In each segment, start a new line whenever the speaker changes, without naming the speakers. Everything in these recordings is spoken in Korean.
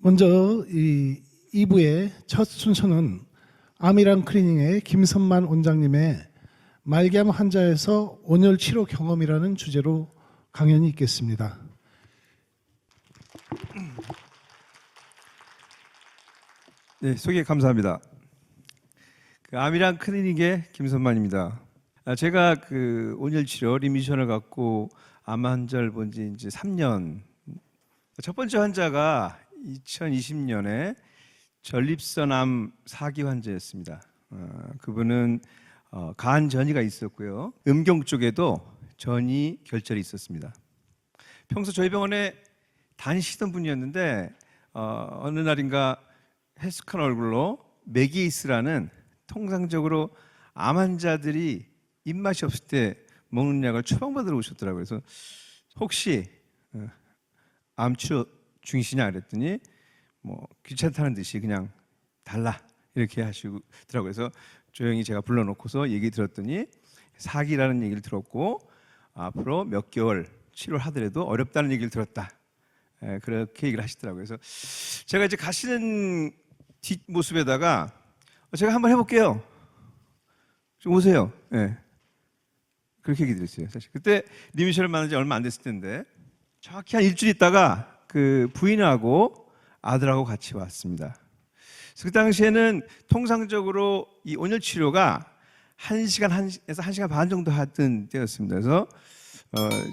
먼저 이 2부의 첫 순서는 아미랑 클리닝의 김선만 원장님의 말기암 환자에서 온열 치료 경험이라는 주제로 강연이 있겠습니다.
네, 소개 감사합니다. 아미랑 클리닉의 김선만입니다. 제가 온열 치료 리미션을 갖고 암 환자를 본 지 이제 3년. 첫 번째 환자가 2020년에 전립선암 4기 환자였습니다. 그분은 간 전이가 있었고요. 음경 쪽에도 전이 결절이 있었습니다. 평소 저희 병원에 다니시던 분이었는데 어느 날인가 헬스한 얼굴로 메기이스라는 통상적으로 암 환자들이 입맛이 없을 때 먹는 약을 처방받으러 오셨더라고요. 그래서 혹시 암 치료 중이시냐 그랬더니 뭐 귀찮다는 듯이 그냥 달라 이렇게 하시더라고요. 그래서 조용히 제가 불러놓고서 얘기 들었더니 사기라는 얘기를 들었고 앞으로 몇 개월 치료를 하더라도 어렵다는 얘기를 들었다. 그렇게 얘기를 하시더라고요. 그래서 제가 이제 가시는 뒷모습에다가 제가 한번 해볼게요. 좀 오세요. 네. 그렇게 얘기 드렸어요. 사실 그때 리미션을 만난 지 얼마 안 됐을 텐데 정확히 한 일주일 있다가 그 부인하고 아들하고 같이 왔습니다. 그래서 그 당시에는 통상적으로 이 온열 치료가 1시간에서 1시간 반 정도 하던 때였습니다. 그래서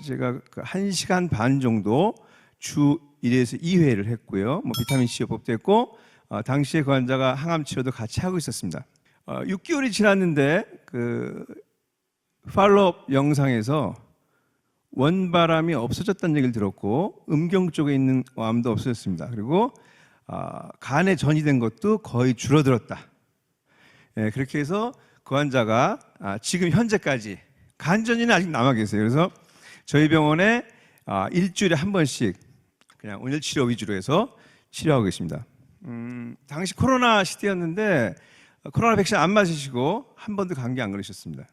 제가 그 1시간 반 정도 주 1회에서 2회를 했고요. 뭐 비타민 C 요법도 했고 당시에 그 환자가 항암 치료도 같이 하고 있었습니다. 6개월이 지났는데 그 팔로업 영상에서 원바람이 없어졌다는 얘기를 들었고 음경 쪽에 있는 암도 없어졌습니다. 그리고 간에 전이 된 것도 거의 줄어들었다. 그렇게 해서 그 환자가 지금 현재까지 간전이는 아직 남아 계세요. 그래서 저희 병원에 일주일에 한 번씩 그냥 온열 치료 위주로 해서 치료하고 계십니다. 당시 코로나 시대였는데 코로나 백신 안 맞으시고 한 번도 감기 안 걸리셨습니다.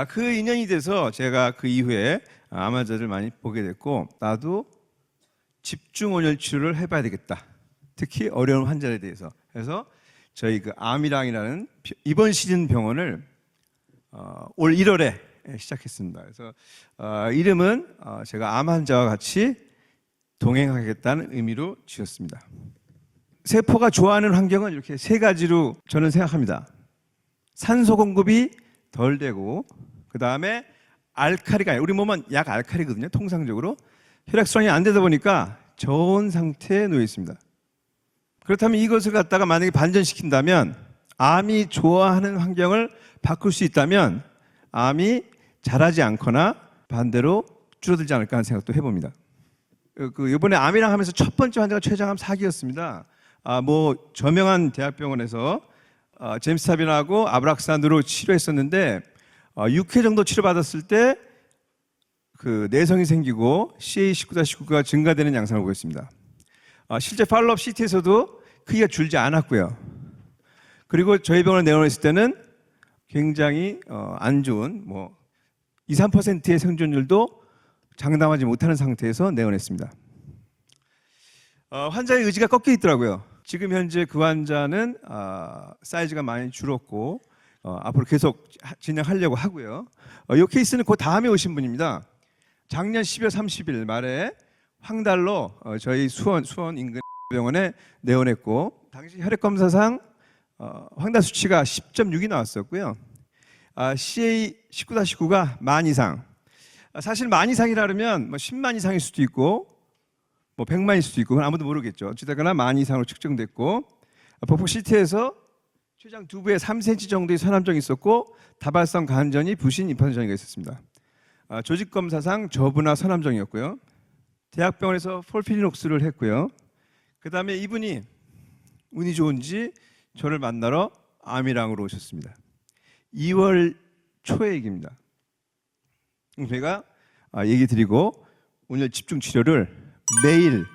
그 인연이 돼서 제가 그 이후에 암 환자들 많이 보게 됐고 나도 집중 온열 치료를 해봐야 되겠다. 특히 어려운 환자에 대해서. 그래서 저희 그 아미랑이라는 이번 시즌 병원을 올 1월에 시작했습니다. 그래서 이름은 제가 암 환자와 같이 동행하겠다는 의미로 지었습니다. 세포가 좋아하는 환경은 이렇게 세 가지로 저는 생각합니다. 산소 공급이 덜 되고 그 다음에 알칼리가 우리 몸은 약 알칼리거든요. 통상적으로 혈액순환이 안 되다 보니까 저온 상태에 놓여 있습니다. 그렇다면 이것을 갖다가 만약에 반전시킨다면 암이 좋아하는 환경을 바꿀 수 있다면 암이 자라지 않거나 반대로 줄어들지 않을까 하는 생각도 해봅니다. 이번에 암이랑 하면서 첫 번째 환자가 췌장암 4기였습니다. 뭐 저명한 대학병원에서 젬스타빈하고 아브락산으로 치료했었는데 6회 정도 치료받았을 때 그 내성이 생기고 CA19-19가 증가되는 양상을 보였습니다. 실제 팔로업 CT에서도 크기가 줄지 않았고요. 그리고 저희 병원에 내원했을 때는 굉장히 안 좋은 뭐 2, 3%의 생존율도 장담하지 못하는 상태에서 내원했습니다. 환자의 의지가 꺾여 있더라고요. 지금 현재 그 환자는 사이즈가 많이 줄었고 앞으로 계속 진행하려고 하고요. 이 케이스는 그 다음에 오신 분입니다. 작년 12월 30일 말에 황달로 저희 수원 인근 병원에 내원했고 당시 혈액 검사상 황달 수치가 10.6이 나왔었고요. CA19-19가 10,000 이상. 사실 10,000 이상이라 그러면 뭐 10만 이상일 수도 있고 뭐 100만일 수도 있고 그건 아무도 모르겠죠. 어찌됐거나 10,000 이상으로 측정됐고 보폭 CT에서 췌장 두부에 3cm 정도의 선암정이 있었고 다발성 간전이 부신 임판전이가 있었습니다. 조직 검사상 저분화 선암정이었고요. 대학병원에서 폴피리녹스를 했고요. 그 다음에 이분이 운이 좋은지 저를 만나러 아미랑으로 오셨습니다. 2월 초의 얘기입니다. 제가 얘기 드리고 오늘 집중 치료를 매일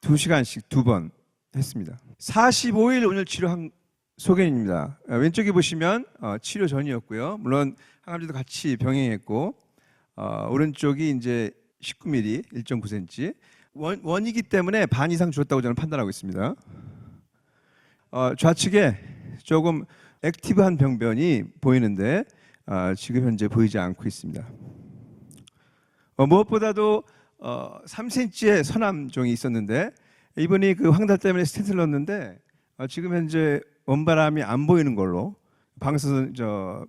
2시간씩 2번 했습니다. 45일 온열 치료한 소견입니다. 왼쪽에 보시면 치료 전이었고요. 물론 항암제도 같이 병행했고 오른쪽이 이제 19mm 1.9cm, 원이기 때문에 반 이상 줄었다고 저는 판단하고 있습니다. 좌측에 조금 액티브한 병변이 보이는데 지금 현재 보이지 않고 있습니다. 무엇보다도 3cm의 서남종이 있었는데 이분이 그 황달 때문에 스텐트를 넣었는데 지금 현재 원바람이 안 보이는 걸로 방사선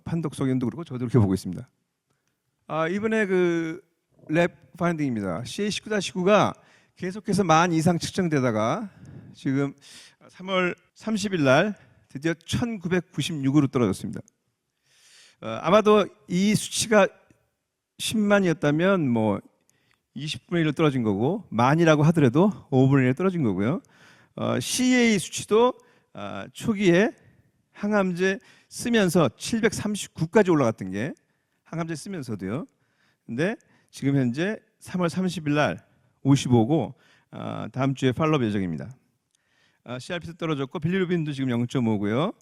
판독 소견도 그렇고 저도 그렇게 보고 있습니다. 이번에 그 랩 파인딩입니다. CA19-9가 계속해서 만 이상 측정되다가 지금 3월 30일 날 드디어 1996으로 떨어졌습니다. 아마도 이 수치가 10만이었다면 뭐 20분의 1로 떨어진 거고, 만이라고 하더라도 5분의 1로 떨어진 거고요. CA 수치도 초기에 항암제 쓰면서 739까지 올라갔던 게 항암제 쓰면서도요. 근데 지금 현재 3월 30일 날 55고 다음 주에 팔로업 예정입니다. CRP도 떨어졌고 빌리루빈도 지금 0.5고요.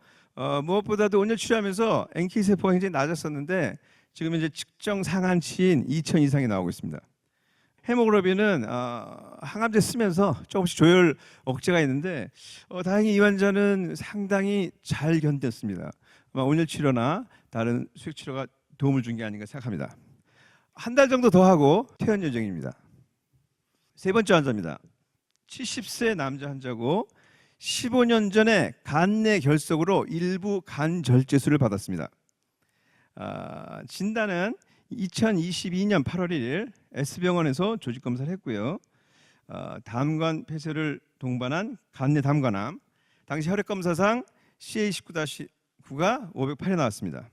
무엇보다도 온열 치료하면서 NK 세포가 굉장히 낮았었는데 지금 이제 측정 상한치인 2000 이상이 나오고 있습니다. 헤모글로빈은 항암제 쓰면서 조금씩 조혈 억제가 있는데 다행히 이 환자는 상당히 잘 견뎠습니다. 아마 온열 치료나 다른 수액 치료가 도움을 준 게 아닌가 생각합니다. 한 달 정도 더 하고 퇴원 예정입니다. 세 번째 환자입니다. 70세 남자 환자고 15년 전에 간내 결석으로 일부 간절제술을 받았습니다. 진단은 2022년 8월 1일 S병원에서 조직 검사를 했고요. 담관 폐쇄를 동반한 간내 담관암. 당시 혈액 검사상 CA19-9가 508이 나왔습니다.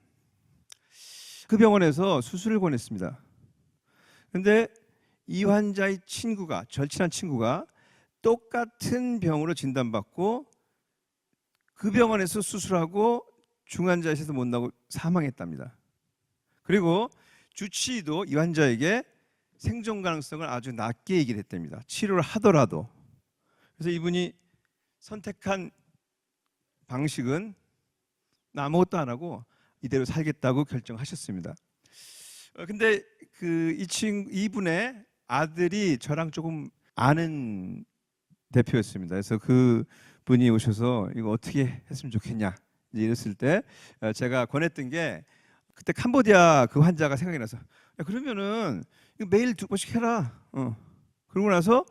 그 병원에서 수술을 권했습니다. 그런데 이 환자의 친구가, 절친한 친구가 똑같은 병으로 진단받고 그 병원에서 수술하고 중환자실에서 못 나오고 사망했답니다. 그리고 주치의도 이 환자에게 생존 가능성을 아주 낮게 얘기를 했답니다. 치료를 하더라도. 그래서 이분이 선택한 방식은 아무것도 안 하고 이대로 살겠다고 결정하셨습니다. 근데 이분의 아들이 저랑 조금 아는 대표였습니다. 그래서 그 분이 오셔서 이거 어떻게 했으면 좋겠냐 이랬을 때 제가 권했던 게 그때 캄보디아 그 환자가 생각이 나서 야, 그러면은 이거 매일 2번씩 해라. 그러고 나서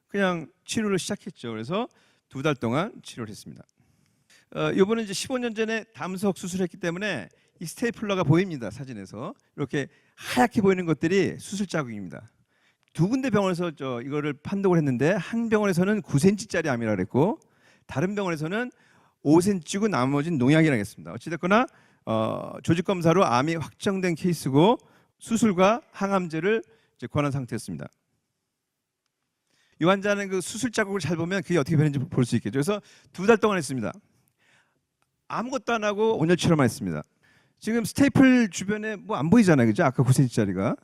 그냥 치료를 시작했죠. 그래서 2달 동안 치료를 했습니다. 이번은 이제 15년 전에 담석 수술했기 때문에 이 스테이플러가 보입니다. 사진에서 이렇게 하얗게 보이는 것들이 수술 자국입니다. 2군데 병원에서 이거를 판독을 했는데 한 병원에서는 9cm짜리 암이라고 그랬고 다른 병원에서는 5cm고 나머지는 농약이라고 했습니다. 어찌됐거나 조직 검사로 암이 확정된 케이스고 수술과 항암제를 이제 권한 상태였습니다. 이 환자는 그 수술 자국을 잘 보면 그게 어떻게 변했는지 볼 수 있겠죠. 그래서 2달 동안 했습니다. 아무것도 안 하고 온열 치료만 했습니다. 지금 스테이플 주변에 뭐 안 보이잖아요, 그죠? 아까 9cm짜리가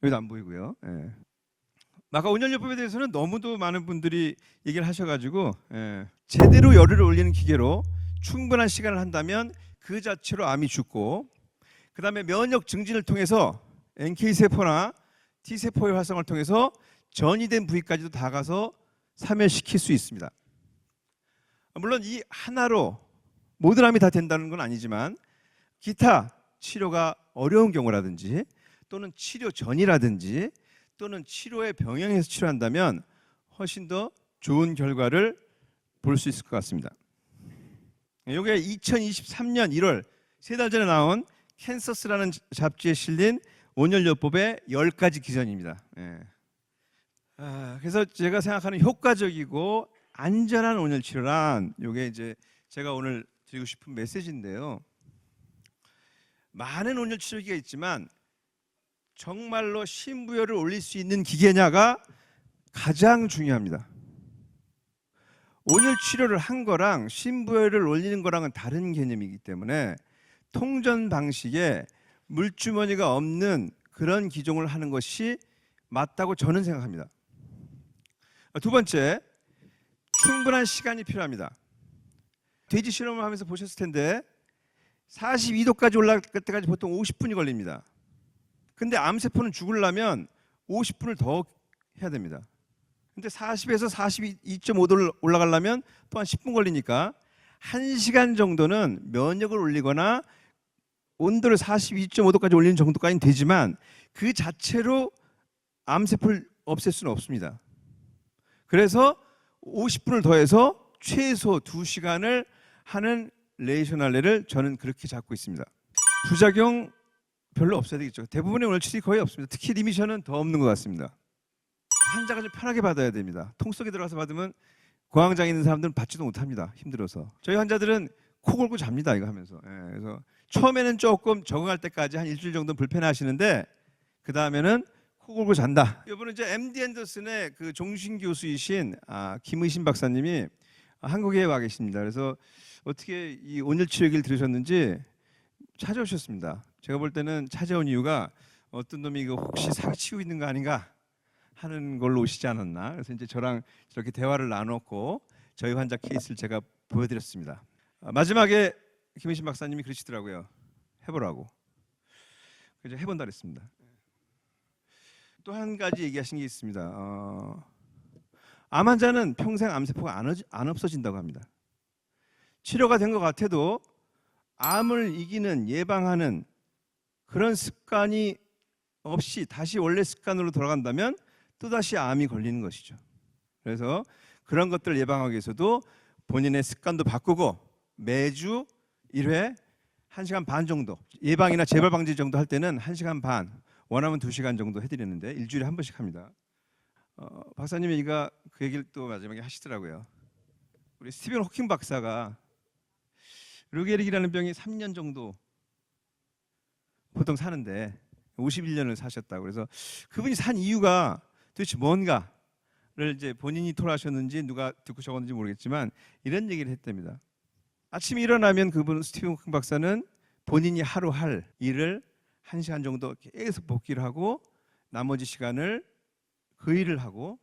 여기도 안 보이고요. 예. 아까 온열요법에 대해서는 너무도 많은 분들이 얘기를 하셔가지고 제대로 열을 올리는 기계로 충분한 시간을 한다면 그 자체로 암이 죽고 그 다음에 면역 증진을 통해서 NK 세포나 T 세포의 활성을 통해서 전이된 부위까지도 다 가서 사멸시킬 수 있습니다. 물론 이 하나로 모든 암이 다 된다는 건 아니지만 기타 치료가 어려운 경우라든지 또는 치료 전이라든지 또는 치료에 병행해서 치료한다면 훨씬 더 좋은 결과를 볼 수 있을 것 같습니다. 이게 2023년 1월 3달 전에 나온 캔서스라는 잡지에 실린 온열요법의 10가지 기전입니다. 그래서 제가 생각하는 효과적이고 안전한 온열 치료란 이게 이제 제가 오늘 드리고 싶은 메시지인데요. 많은 온열 치료기가 있지만 정말로 심부열을 올릴 수 있는 기계냐가 가장 중요합니다. 온열 치료를 한 거랑 심부열을 올리는 거랑은 다른 개념이기 때문에 통전 방식에 물주머니가 없는 그런 기종을 하는 것이 맞다고 저는 생각합니다. 두 번째, 충분한 시간이 필요합니다. 돼지 실험을 하면서 보셨을 텐데 42도까지 올라갈 때까지 보통 50분이 걸립니다. 근데 암세포는 죽으려면 50분을 더 해야 됩니다. 근데 40에서 42.5도를 올라가려면 또한 10분 걸리니까 1시간 정도는 면역을 올리거나 온도를 42.5도까지 올리는 정도까지는 되지만 그 자체로 암세포를 없앨 수는 없습니다. 그래서 50분을 더해서 최소 2시간을 하는 레이셔날레를 저는 그렇게 잡고 있습니다. 부작용 별로 없어야 되겠죠. 대부분의 원칙이 거의 없습니다. 특히 리미션은 더 없는 것 같습니다. 환자가 좀 편하게 받아야 됩니다. 통 속에 들어가서 받으면 공황장애 있는 사람들은 받지도 못합니다. 힘들어서. 저희 환자들은 코 골고 잡니다. 이거 하면서. 예, 그래서 처음에는 조금 적응할 때까지 한 일주일 정도 불편해하시는데 그 다음에는 코 골고 잔다. 이번에 이제 MD 앤더슨의 그 종신 교수이신 김의신 박사님이 한국에 와 계십니다. 그래서 어떻게 이 온열 치료 얘기를 들으셨는지 찾아오셨습니다. 제가 볼 때는 찾아온 이유가 어떤 놈이 이거 혹시 사기치고 있는 거 아닌가 하는 걸로 오시지 않았나. 그래서 이제 저랑 이렇게 대화를 나눴고 저희 환자 케이스를 제가 보여드렸습니다. 마지막에 김의신 박사님이 그러시더라고요. 해보라고. 그래서 해본다 그랬습니다. 또 한 가지 얘기하신 게 있습니다. 암 환자는 평생 암세포가 안 없어진다고 합니다. 치료가 된 것 같아도 암을 이기는 예방하는 그런 습관이 없이 다시 원래 습관으로 돌아간다면 또다시 암이 걸리는 것이죠. 그래서 그런 것들을 예방하기 위해서도 본인의 습관도 바꾸고 매주 1회 1시간 반 정도 예방이나 재발 방지 정도 할 때는 1시간 반 원하면 2시간 정도 해드리는데 일주일에 한 번씩 합니다. 박사님 얘기가 그 얘기를 또 마지막에 하시더라고요. 우리 스티븐 호킹 박사가 르게릭이라는 병이 3년 정도 보통 사는데 51년을 사셨다고. 그래서 그분이 산 이유가 도대체 뭔가를 이제 본인이 토로하셨는지 누가 듣고 적었는지 모르겠지만 이런 얘기를 했답니다. 아침에 일어나면 그분 스티븐 호킹 박사는 본인이 하루 할 일을 1시간 정도 계속 복기를 하고 나머지 시간을 그 일을 하고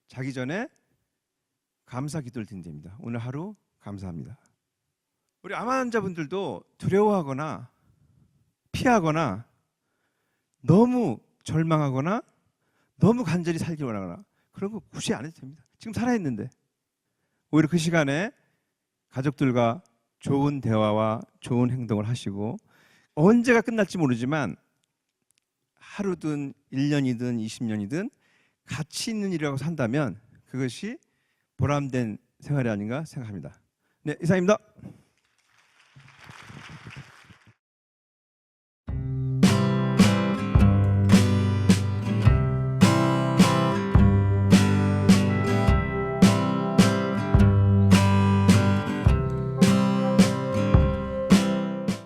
자기 전에 감사 기도를 드린답니다. 오늘 하루 감사합니다. 우리 암 환자분들도 두려워하거나 피하거나 너무 절망하거나 너무 간절히 살기 원하거나 그런 거 굳이 안 해도 됩니다. 지금 살아있는데 오히려 그 시간에 가족들과 좋은 대화와 좋은 행동을 하시고 언제가 끝날지 모르지만 하루든 1년이든 20년이든 가치 있는 일이라고 산다면 그것이 보람된 생활이 아닌가 생각합니다. 네, 이상입니다.